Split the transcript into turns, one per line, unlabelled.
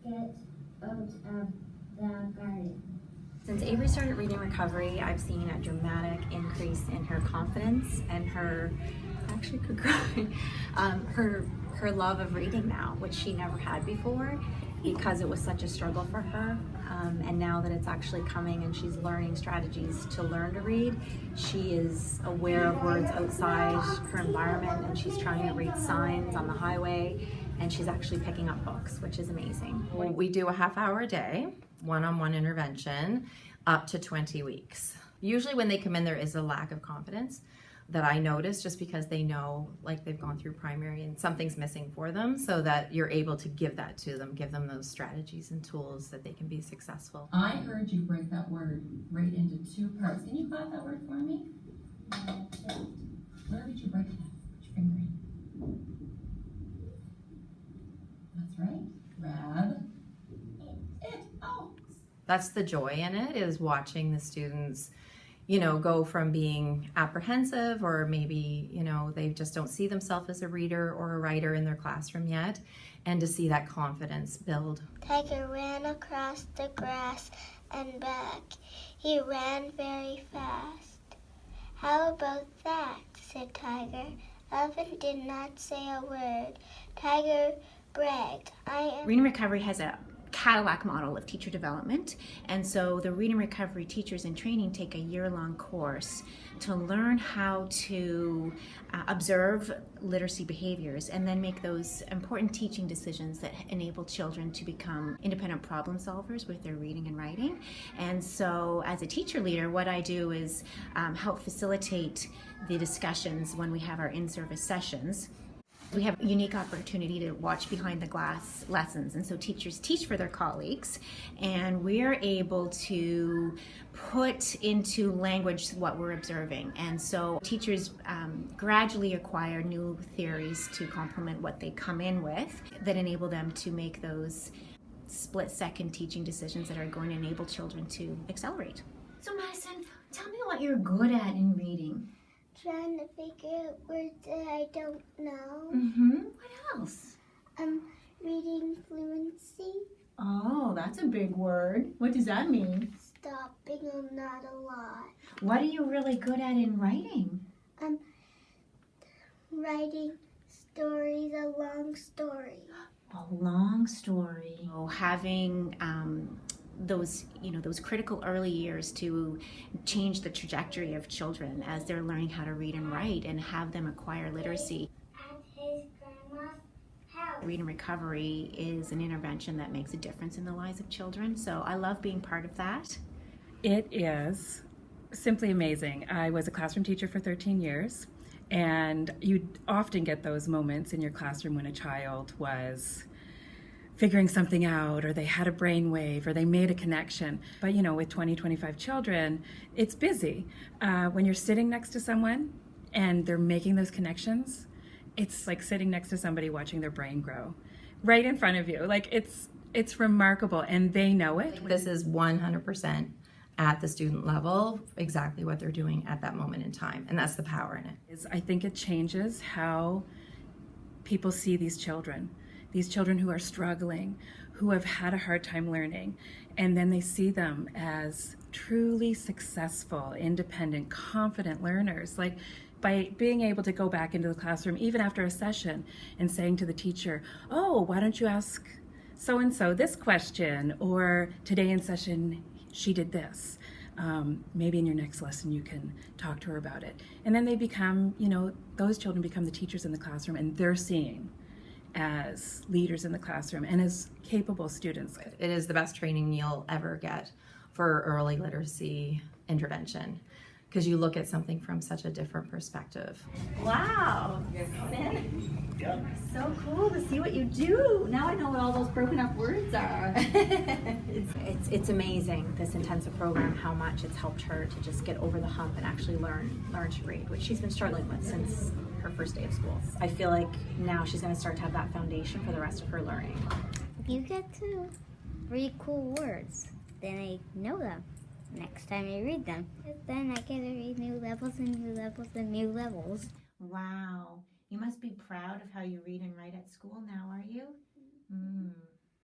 get out of the garden.
Since Avery started reading recovery, I've seen a dramatic increase in her confidence and her, actually could cry, her love of reading now, which she never had before because it was such a struggle for her. And now that it's actually coming and she's learning strategies to learn to read, she is aware of words outside her environment and she's trying to read signs on the highway and she's actually picking up books, which is amazing.
We do a half hour a day, one-on-one intervention, up to 20 weeks. Usually when they come in, there is a lack of confidence that I notice just because they know, like, they've gone through primary and something's missing for them, so that you're able to give that to them, give them those strategies and tools that they can be successful.
I heard you break that word right into two parts. Can you clap that word for me? Where did you break it? Put your finger in. That's right. Grab it. Oh.
That's the joy in it, is watching the students, you know, go from being apprehensive or maybe, you know, they just don't see themselves as a reader or a writer in their classroom yet, and to see that confidence build.
Tiger ran across the grass and back. He ran very fast. How about that? Said Tiger. Elephant did not say a word. Tiger bragged.
Reading Recovery has a Cadillac model of teacher development, and so the Reading Recovery teachers in training take a year-long course to learn how to observe literacy behaviors and then make those important teaching decisions that enable children to become independent problem solvers with their reading and writing. And so as a teacher leader, what I do is help facilitate the discussions when we have our in-service sessions. We have a unique opportunity to watch behind the glass lessons, and so teachers teach for their colleagues, and we're able to put into language what we're observing. And so teachers gradually acquire new theories to complement what they come in with that enable them to make those split-second teaching decisions that are going to enable children to accelerate. So Madison, tell me what you're good at in reading.
Trying to figure out words that I don't know.
What else?
Reading fluency.
Oh, that's a big word. What does that mean?
Stopping and not a lot.
What are you really good at in writing?
Writing stories, a long story.
A long story. Oh, having those critical early years to change the trajectory of children as they're learning how to read and write and have them acquire literacy.
At his grandma's house.
Reading Recovery is an intervention that makes a difference in the lives of children, so I love being part of that.
It is simply amazing. I was a classroom teacher for 13 years, and you often get those moments in your classroom when a child was figuring something out, or they had a brainwave, or they made a connection. But you know, with 20-25 children, it's busy. When you're sitting next to someone and they're making those connections, it's like sitting next to somebody watching their brain grow right in front of you. Like it's remarkable, and they know it.
This is 100% at the student level, exactly what they're doing at that moment in time, and that's the power in it.
I think it changes how people see these children who are struggling, who have had a hard time learning, and then they see them as truly successful, independent, confident learners. Like, by being able to go back into the classroom, even after a session, and saying to the teacher, oh, why don't you ask so-and-so this question, or today in session, she did this. Maybe in your next lesson you can talk to her about it. And then they become, those children become the teachers in the classroom, and they're seeing as leaders in the classroom and as capable students.
It is the best training you'll ever get for early literacy intervention, because you look at something from such a different perspective.
Wow, so cool to see what you do. Now I know what all those broken up words are. It's amazing, this intensive program, how much it's helped her to just get over the hump and actually learn to read, which she's been struggling with since her first day of school. I feel like now she's going to start to have that foundation for the rest of her learning.
You get to read cool words, then I know them next time you read them. Then I get to read new levels and new levels and new levels.
Wow, you must be proud of how you read and write at school now, are you?